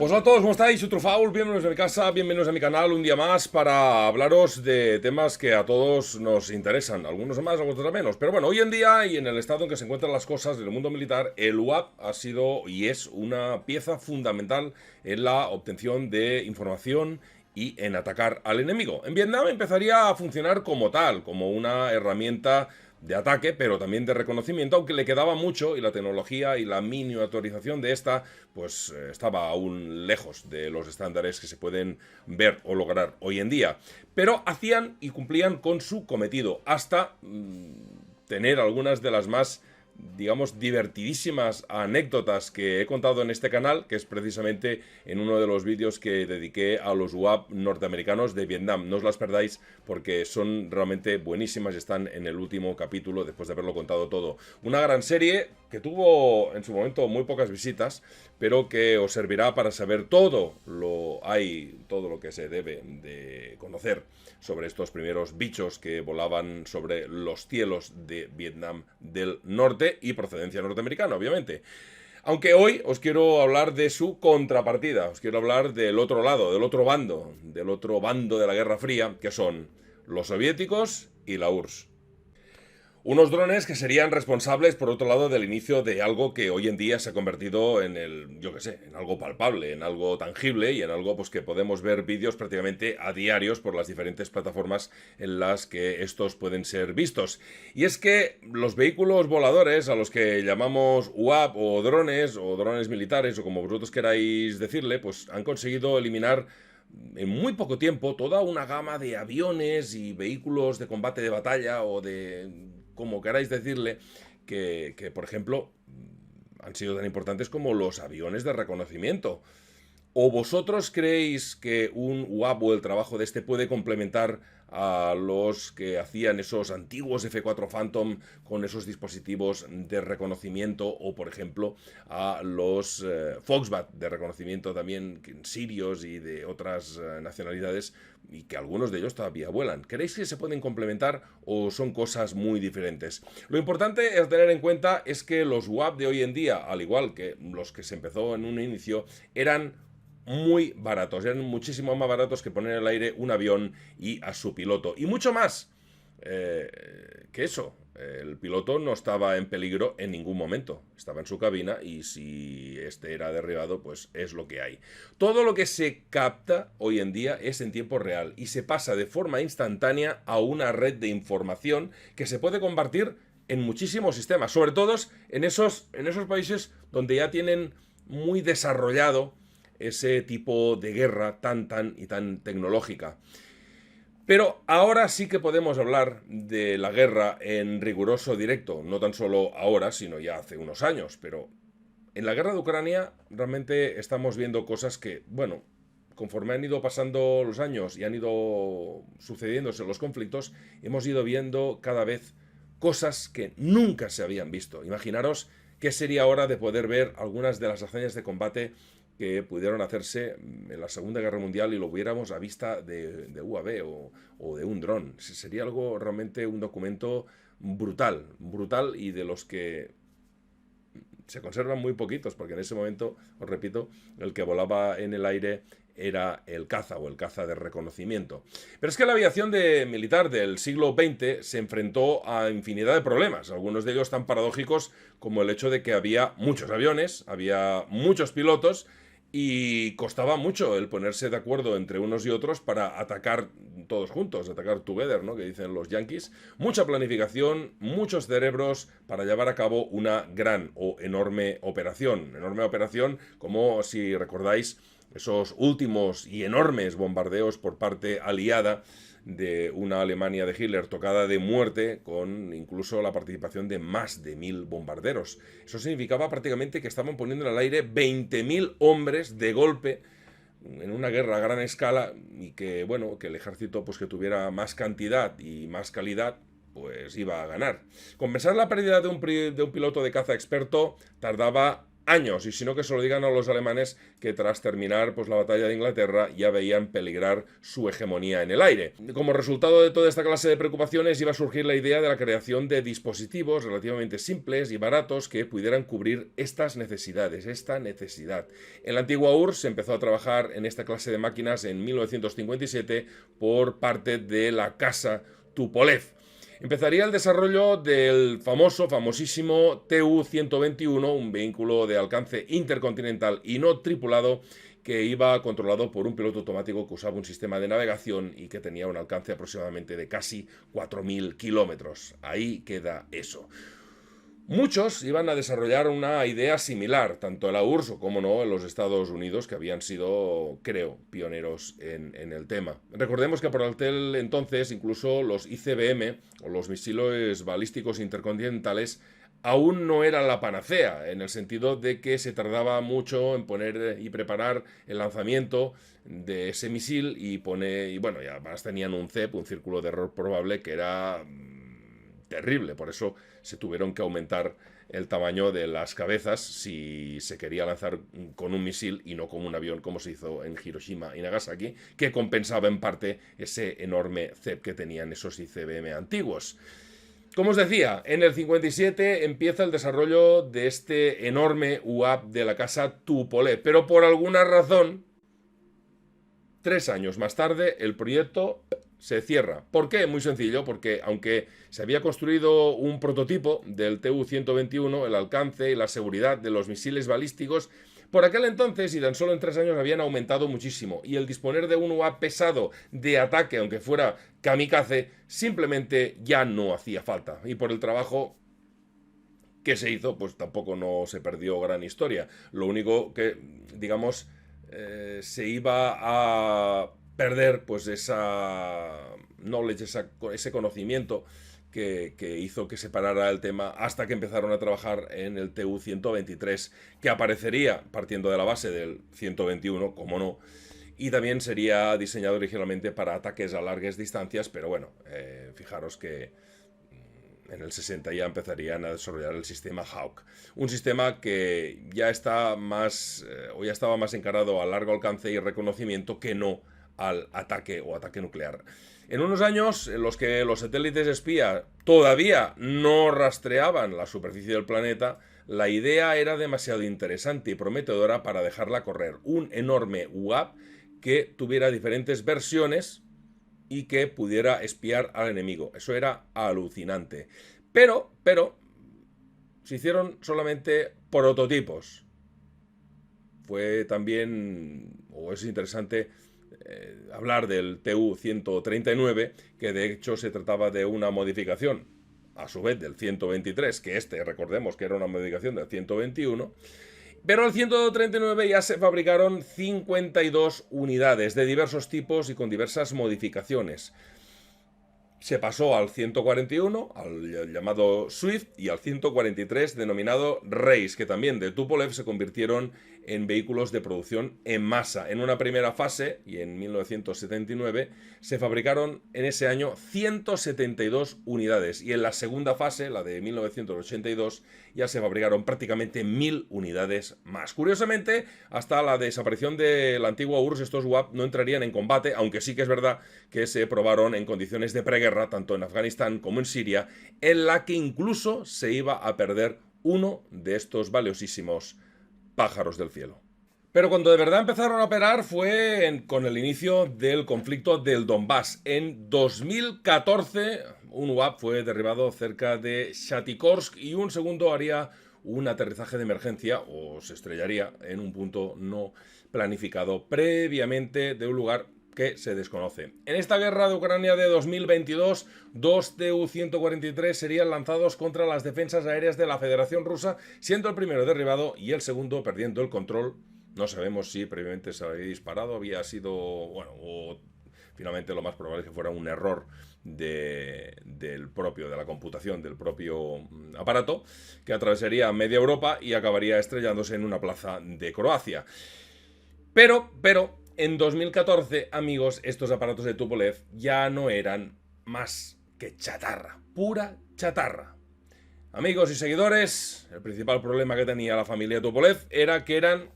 Pues hola a todos, ¿cómo estáis? Soy Trufaul, bienvenidos a mi casa, bienvenidos a mi canal un día más para hablaros de temas que a todos nos interesan, algunos más, algunos menos. Pero bueno, hoy en día y en el estado en que se encuentran las cosas en el mundo militar, el UAP ha sido y es una pieza fundamental en la obtención de información y en atacar al enemigo. En Vietnam empezaría a funcionar como tal, como una herramienta de ataque, pero también de reconocimiento, aunque le quedaba mucho y la tecnología y la miniaturización de esta, pues estaba aún lejos de los estándares que se pueden ver o lograr hoy en día. Pero hacían y cumplían con su cometido, hasta tener algunas de las más, digamos, divertidísimas anécdotas que he contado en este canal, que es precisamente en uno de los vídeos que dediqué a los UAP norteamericanos de Vietnam. No os las perdáis porque son realmente buenísimas y están en el último capítulo después de haberlo contado todo. Una gran serie que tuvo en su momento muy pocas visitas, pero que os servirá para saber todo lo que se debe de conocer sobre estos primeros bichos que volaban sobre los cielos de Vietnam del Norte y procedencia norteamericana, obviamente. Aunque hoy os quiero hablar de su contrapartida, os quiero hablar del otro lado, del otro bando de la Guerra Fría, que son los soviéticos y la URSS. Unos drones que serían responsables, por otro lado, del inicio de algo que hoy en día se ha convertido en yo qué sé, en algo palpable, en algo tangible y en algo pues que podemos ver vídeos prácticamente a diarios por las diferentes plataformas en las que estos pueden ser vistos. Y es que los vehículos voladores, a los que llamamos UAP o drones militares o como vosotros queráis decirle, pues han conseguido eliminar en muy poco tiempo toda una gama de aviones y vehículos de combate de batalla o de como queráis decirle, que por ejemplo han sido tan importantes como los aviones de reconocimiento. ¿O vosotros creéis que un UAP o el trabajo de este puede complementar a los que hacían esos antiguos F-4 Phantom con esos dispositivos de reconocimiento o, por ejemplo, a los Foxbat de reconocimiento también sirios y de otras nacionalidades y que algunos de ellos todavía vuelan? ¿Creéis que se pueden complementar o son cosas muy diferentes? Lo importante a tener en cuenta es que los UAP de hoy en día, al igual que los que se empezó en un inicio, eran muy baratos, eran muchísimo más baratos que poner al aire un avión y a su piloto. Y mucho más que eso. El piloto no estaba en peligro en ningún momento. Estaba en su cabina y si este era derribado, pues es lo que hay. Todo lo que se capta hoy en día es en tiempo real y se pasa de forma instantánea a una red de información que se puede compartir en muchísimos sistemas, sobre todo en esos países donde ya tienen muy desarrollado ese tipo de guerra tan tecnológica. Pero ahora sí que podemos hablar de la guerra en riguroso directo, no tan solo ahora, sino ya hace unos años. Pero en la guerra de Ucrania realmente estamos viendo cosas que, bueno, conforme han ido pasando los años y han ido sucediéndose los conflictos, hemos ido viendo cada vez cosas que nunca se habían visto. Imaginaros qué sería ahora de poder ver algunas de las hazañas de combate que pudieron hacerse en la Segunda Guerra Mundial y lo viéramos a vista de UAV o de un dron. Sería algo realmente un documento brutal y de los que se conservan muy poquitos, porque en ese momento, os repito, el que volaba en el aire era el caza o el caza de reconocimiento. Pero es que la aviación militar del siglo XX se enfrentó a infinidad de problemas, algunos de ellos tan paradójicos como el hecho de que había muchos aviones, había muchos pilotos y costaba mucho el ponerse de acuerdo entre unos y otros para atacar todos juntos, atacar together, ¿no?, que dicen los yankees. Mucha planificación, muchos cerebros para llevar a cabo una gran o enorme operación. Enorme operación como, si recordáis, esos últimos y enormes bombardeos por parte aliada de una Alemania de Hitler tocada de muerte, con incluso la participación de más de 1000 bombarderos. Eso significaba prácticamente que estaban poniendo en el aire 20.000 hombres de golpe en una guerra a gran escala y que, bueno, que el ejército pues que tuviera más cantidad y más calidad pues iba a ganar. Compensar la pérdida de un piloto de caza experto tardaba años, y si no que se lo digan a los alemanes que tras terminar pues la batalla de Inglaterra ya veían peligrar su hegemonía en el aire. Como resultado de toda esta clase de preocupaciones iba a surgir la idea de la creación de dispositivos relativamente simples y baratos que pudieran cubrir estas necesidades, esta necesidad. En la antigua URSS se empezó a trabajar en esta clase de máquinas en 1957 por parte de la casa Tupolev. Empezaría el desarrollo del famosísimo Tu-121, un vehículo de alcance intercontinental y no tripulado que iba controlado por un piloto automático que usaba un sistema de navegación y que tenía un alcance aproximadamente de casi 4.000 kilómetros. Ahí queda eso. Muchos iban a desarrollar una idea similar, tanto en la URSS como no en los Estados Unidos, que habían sido, creo, pioneros en el tema. Recordemos que por aquel entonces incluso los ICBM, o los misiles balísticos intercontinentales, aún no eran la panacea, en el sentido de que se tardaba mucho en poner y preparar el lanzamiento de ese misil y bueno, y además tenían un CEP, un círculo de error probable, que era terrible. Por eso se tuvieron que aumentar el tamaño de las cabezas si se quería lanzar con un misil y no con un avión, como se hizo en Hiroshima y Nagasaki, que compensaba en parte ese enorme CEP que tenían esos ICBM antiguos. Como os decía, en el 57 empieza el desarrollo de este enorme UAV de la casa Tupolev, pero por alguna razón, 3 años más tarde, el proyecto se cierra. ¿Por qué? Muy sencillo, porque aunque se había construido un prototipo del Tu-121, el alcance y la seguridad de los misiles balísticos, por aquel entonces y tan solo en 3 años habían aumentado muchísimo, y el disponer de un UAV pesado de ataque, aunque fuera kamikaze, simplemente ya no hacía falta. Y por el trabajo que se hizo, pues tampoco no se perdió gran historia. Lo único que, digamos, se iba a perder pues esa knowledge, ese conocimiento que hizo que se parara el tema hasta que empezaron a trabajar en el Tu-123, que aparecería partiendo de la base del 121, como no, y también sería diseñado originalmente para ataques a largas distancias, pero bueno, fijaros que en el 60 ya empezarían a desarrollar el sistema Hawk, un sistema que ya está más o ya estaba más encarado a largo alcance y reconocimiento que no al ataque o ataque nuclear. En unos años en los que los satélites espía todavía no rastreaban la superficie del planeta, la idea era demasiado interesante y prometedora para dejarla correr. Un enorme UAV que tuviera diferentes versiones y que pudiera espiar al enemigo. Eso era alucinante. Pero, se hicieron solamente prototipos. Fue también, o es interesante, hablar del Tu-139, que de hecho se trataba de una modificación, a su vez, del 123, que recordemos que era una modificación del 121, pero el 139 ya se fabricaron 52 unidades de diversos tipos y con diversas modificaciones. Se pasó al 141, al llamado Swift, y al 143, denominado Race, que también de Tupolev se convirtieron en vehículos de producción en masa. En una primera fase, y en 1979, se fabricaron en ese año 172 unidades, y en la segunda fase, la de 1982, ya se fabricaron prácticamente 1000 unidades más. Curiosamente, hasta la desaparición de la antigua URSS, estos UAV no entrarían en combate, aunque sí que es verdad que se probaron en condiciones de preguerra, tanto en Afganistán como en Siria, en la que incluso se iba a perder uno de estos valiosísimos pájaros del cielo. Pero cuando de verdad empezaron a operar fue con el inicio del conflicto del Donbass. En 2014, un UAV fue derribado cerca de Shatikorsk y un segundo haría un aterrizaje de emergencia o se estrellaría en un punto no planificado previamente de un lugar que se desconoce. En esta guerra de Ucrania de 2022, 2 Tu-143 serían lanzados contra las defensas aéreas de la Federación Rusa, siendo el primero derribado y el segundo perdiendo el control. No sabemos si previamente se había disparado, había sido, bueno, o finalmente lo más probable es que fuera un error de la computación del propio aparato, que atravesaría media Europa y acabaría estrellándose en una plaza de Croacia. Pero, en 2014, amigos, estos aparatos de Tupolev ya no eran más que chatarra, pura chatarra. Amigos y seguidores, el principal problema que tenía la familia Tupolev era que eran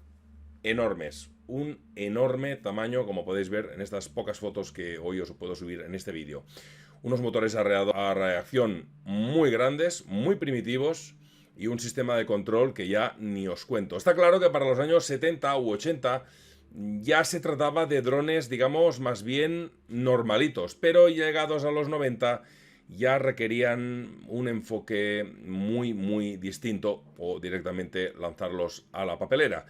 enormes. Un enorme tamaño, como podéis ver en estas pocas fotos que hoy os puedo subir en este vídeo. Unos motores a reacción muy grandes, muy primitivos y un sistema de control que ya ni os cuento. Está claro que para los años 70 u 80 ya se trataba de drones, digamos, más bien normalitos, pero llegados a los 90 ya requerían un enfoque muy distinto o directamente lanzarlos a la papelera.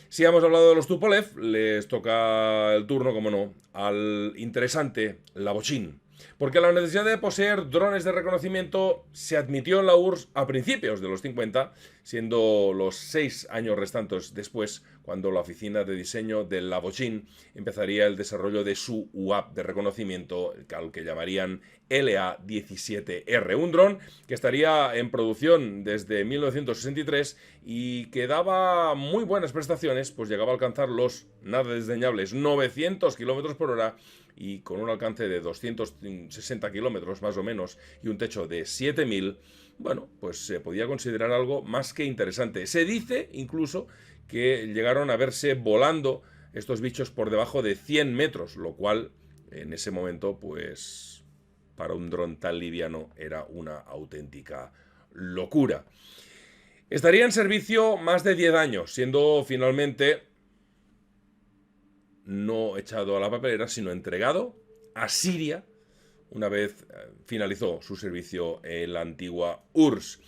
Si hemos hablado de los Tupolev, les toca el turno, como no, al interesante Lavochín. Porque la necesidad de poseer drones de reconocimiento se admitió en la URSS a principios de los 50, siendo los 6 años restantes después cuando la oficina de diseño del Lavochín empezaría el desarrollo de su UAP de reconocimiento, al que llamarían LA-17R, un dron que estaría en producción desde 1963 y que daba muy buenas prestaciones, pues llegaba a alcanzar los nada desdeñables 900 km por hora y con un alcance de 260 kilómetros más o menos y un techo de 7000, bueno, pues se podía considerar algo más que interesante. Se dice incluso que llegaron a verse volando estos bichos por debajo de 100 metros, lo cual en ese momento, pues para un dron tan liviano era una auténtica locura. Estaría en servicio más de 10 años, siendo finalmente no echado a la papelera, sino entregado a Siria una vez finalizó su servicio en la antigua URSS.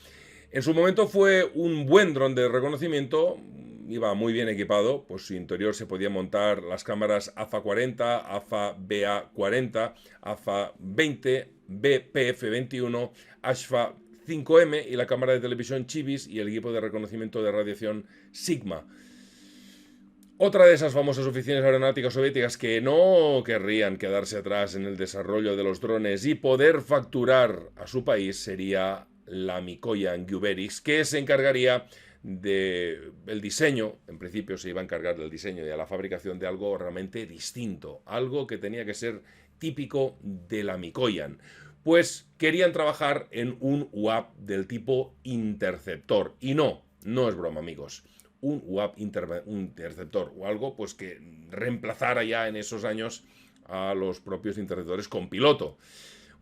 En su momento fue un buen dron de reconocimiento, iba muy bien equipado, pues su interior se podía montar las cámaras AFA-40, AFA-BA-40, AFA-20, BPF-21, ASFA-5M y la cámara de televisión Chivis y el equipo de reconocimiento de radiación Sigma. Otra de esas famosas oficinas aeronáuticas soviéticas que no querrían quedarse atrás en el desarrollo de los drones y poder facturar a su país sería la Mikoyan Gyuberix, que se encargaría del diseño, en principio se iba a encargar del diseño y de la fabricación de algo realmente distinto, algo que tenía que ser típico de la Mikoyan. Pues querían trabajar en un UAP del tipo interceptor. Y no es broma, amigos. Un UAP interceptor o algo pues que reemplazara ya en esos años a los propios interceptores con piloto.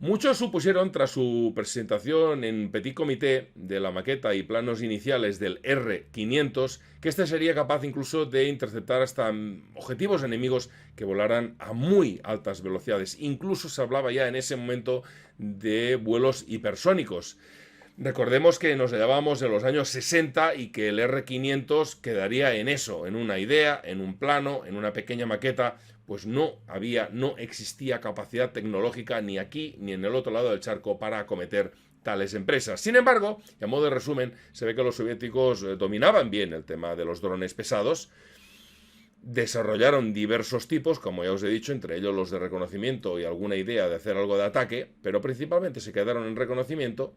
Muchos supusieron, tras su presentación en Petit Comité de la maqueta y planos iniciales del R-500, que este sería capaz incluso de interceptar hasta objetivos enemigos que volaran a muy altas velocidades. Incluso se hablaba ya en ese momento de vuelos hipersónicos. Recordemos que nos hallábamos en los años 60 y que el R500 quedaría en eso, en una idea, en un plano, en una pequeña maqueta, pues no existía capacidad tecnológica ni aquí ni en el otro lado del charco para acometer tales empresas. Sin embargo, y a modo de resumen, se ve que los soviéticos dominaban bien el tema de los drones pesados. Desarrollaron diversos tipos, como ya os he dicho, entre ellos los de reconocimiento y alguna idea de hacer algo de ataque, pero principalmente se quedaron en reconocimiento.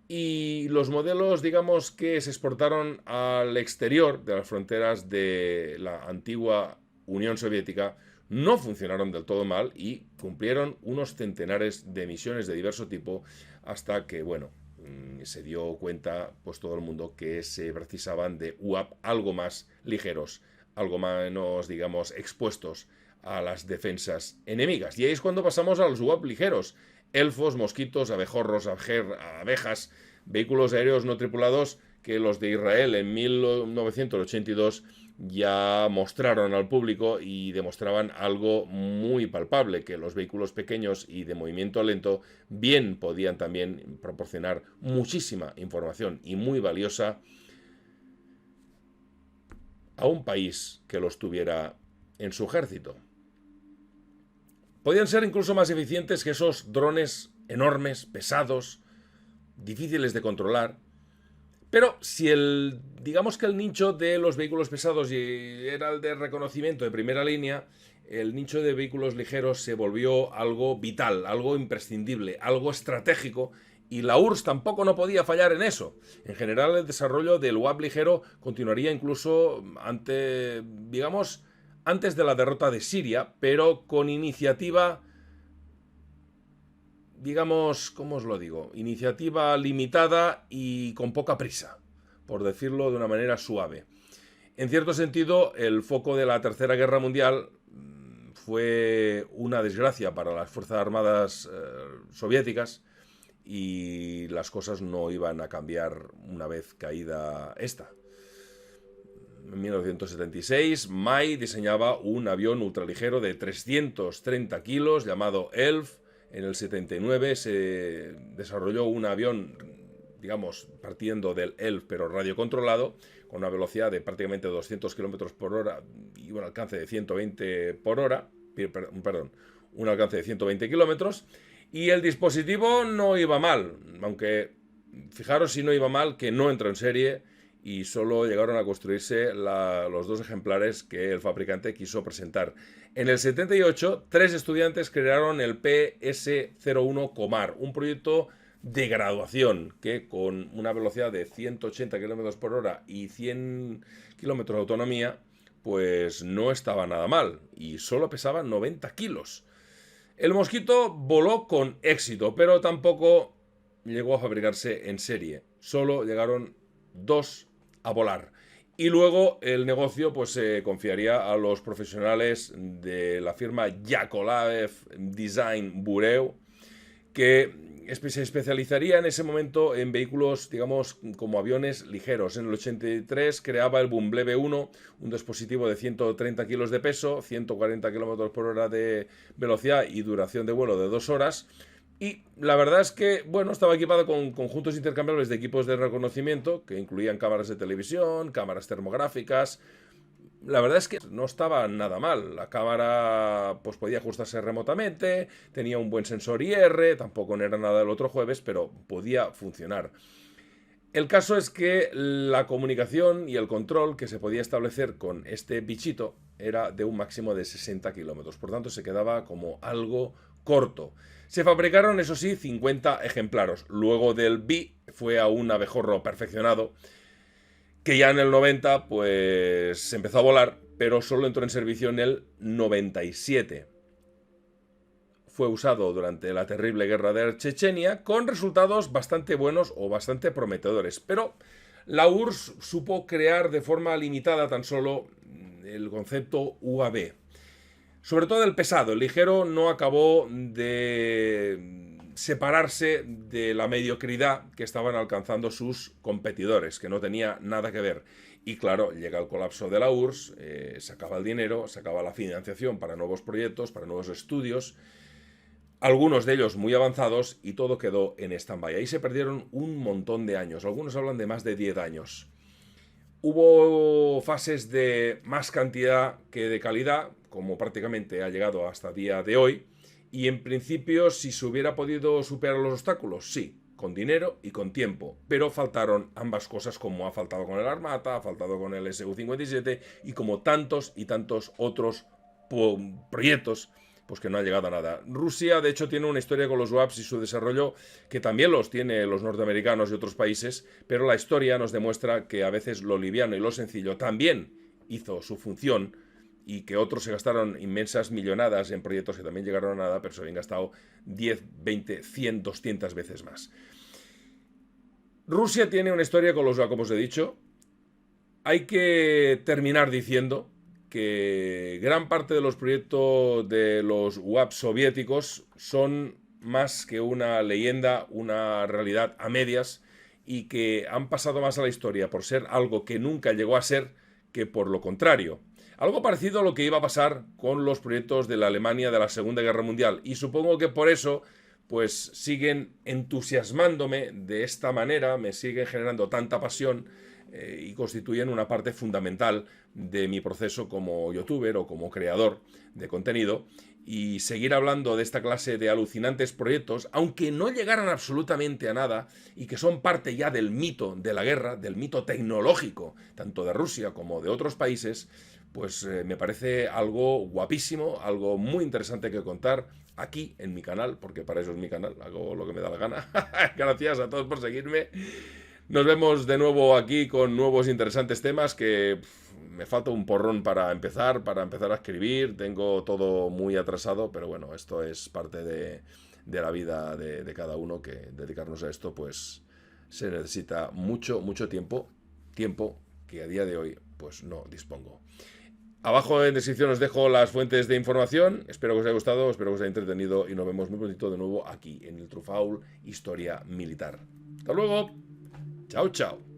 Y los modelos, digamos, que se exportaron al exterior de las fronteras de la antigua Unión Soviética no funcionaron del todo mal y cumplieron unos centenares de misiones de diverso tipo hasta que, bueno, se dio cuenta pues todo el mundo que se precisaban de UAP algo más ligeros, algo menos, digamos, expuestos a las defensas enemigas. Y ahí es cuando pasamos a los UAP ligeros. Elfos, mosquitos, abejorros, abejas, vehículos aéreos no tripulados que los de Israel en 1982 ya mostraron al público y demostraban algo muy palpable, que los vehículos pequeños y de movimiento lento bien podían también proporcionar muchísima información y muy valiosa a un país que los tuviera en su ejército. Podían ser incluso más eficientes que esos drones enormes, pesados, difíciles de controlar. Pero si digamos que el nicho de los vehículos pesados era el de reconocimiento de primera línea, el nicho de vehículos ligeros se volvió algo vital, algo imprescindible, algo estratégico, y la URSS tampoco no podía fallar en eso. En general, el desarrollo del UAP ligero continuaría incluso antes de la derrota de Siria, pero con iniciativa digamos, ¿cómo os lo digo? Iniciativa limitada y con poca prisa, por decirlo de una manera suave. En cierto sentido, el foco de la Tercera Guerra Mundial fue una desgracia para las Fuerzas Armadas soviéticas y las cosas no iban a cambiar una vez caída esta. En 1976, May diseñaba un avión ultraligero de 330 kilos llamado Elf. En el 79 se desarrolló un avión, digamos, partiendo del Elf, pero radiocontrolado, con una velocidad de prácticamente 200 kilómetros por hora y un alcance de 120 por hora, perdón, un alcance de 120 kilómetros. Y el dispositivo no iba mal, aunque fijaros si no iba mal que no entró en serie y solo llegaron a construirse los 2 ejemplares que el fabricante quiso presentar. En el 78, 3 estudiantes crearon el PS-01 Comar, un proyecto de graduación que con una velocidad de 180 km por hora y 100 km de autonomía, pues no estaba nada mal y solo pesaba 90 kilos. El Mosquito voló con éxito, pero tampoco llegó a fabricarse en serie. Solo llegaron 2 a volar. Y luego el negocio pues se confiaría a los profesionales de la firma Yakovlev Design Bureau, que se especializaría en ese momento en vehículos, digamos, como aviones ligeros. En el 83 creaba el Bumblebee 1, un dispositivo de 130 kilos de peso, 140 kilómetros por hora de velocidad y duración de vuelo de 2 horas. Y la verdad es que, bueno, estaba equipado con conjuntos intercambiables de equipos de reconocimiento que incluían cámaras de televisión, cámaras termográficas. La verdad es que no estaba nada mal. La cámara pues podía ajustarse remotamente, tenía un buen sensor IR, tampoco no era nada del otro jueves, pero podía funcionar. El caso es que la comunicación y el control que se podía establecer con este bichito era de un máximo de 60 kilómetros. Por tanto, se quedaba como algo corto. Se fabricaron, eso sí, 50 ejemplares. Luego del B fue a un abejorro perfeccionado, que ya en el 90 pues se empezó a volar, pero solo entró en servicio en el 97. Fue usado durante la terrible guerra de Chechenia con resultados bastante buenos o bastante prometedores. Pero la URSS supo crear de forma limitada tan solo el concepto UAV. Sobre todo el pesado, el ligero no acabó de separarse de la mediocridad que estaban alcanzando sus competidores, que no tenía nada que ver. Y claro, llega el colapso de la URSS, se acaba el dinero, se acaba la financiación para nuevos proyectos, para nuevos estudios, algunos de ellos muy avanzados, y todo quedó en stand-by. Ahí se perdieron un montón de años, algunos hablan de más de 10 años. Hubo fases de más cantidad que de calidad, como prácticamente ha llegado hasta el día de hoy, y en principio si se hubiera podido superar los obstáculos, sí, con dinero y con tiempo, pero faltaron ambas cosas, como ha faltado con el Armata, ha faltado con el Su-57 y como tantos y tantos otros proyectos pues que no ha llegado a nada. Rusia, de hecho, tiene una historia con los UAVs y su desarrollo que también los tiene los norteamericanos y otros países, pero la historia nos demuestra que a veces lo liviano y lo sencillo también hizo su función y que otros se gastaron inmensas millonadas en proyectos que también llegaron a nada, pero se habían gastado 10, 20, 100, 200 veces más. Rusia tiene una historia con los UAVs, como os he dicho. Hay que terminar diciendo que gran parte de los proyectos de los UAV soviéticos son más que una leyenda, una realidad a medias, y que han pasado más a la historia por ser algo que nunca llegó a ser que por lo contrario. Algo parecido a lo que iba a pasar con los proyectos de la Alemania de la Segunda Guerra Mundial, y supongo que por eso pues siguen entusiasmándome de esta manera, me siguen generando tanta pasión y constituyen una parte fundamental de mi proceso como youtuber o como creador de contenido, y seguir hablando de esta clase de alucinantes proyectos, aunque no llegaran absolutamente a nada y que son parte ya del mito de la guerra, del mito tecnológico, tanto de Rusia como de otros países, pues me parece algo guapísimo, algo muy interesante que contar aquí en mi canal, porque para eso es mi canal, hago lo que me da la gana. Gracias a todos por seguirme. Nos vemos de nuevo aquí con nuevos interesantes temas que me falta un porrón para empezar a escribir. Tengo todo muy atrasado, pero bueno, esto es parte de la vida de cada uno, que dedicarnos a esto pues se necesita mucho, mucho tiempo que a día de hoy pues no dispongo. Abajo en descripción os dejo las fuentes de información. Espero que os haya gustado, espero que os haya entretenido y nos vemos muy prontito de nuevo aquí en el Trufaul Historia Militar. Hasta luego. Chao, chao.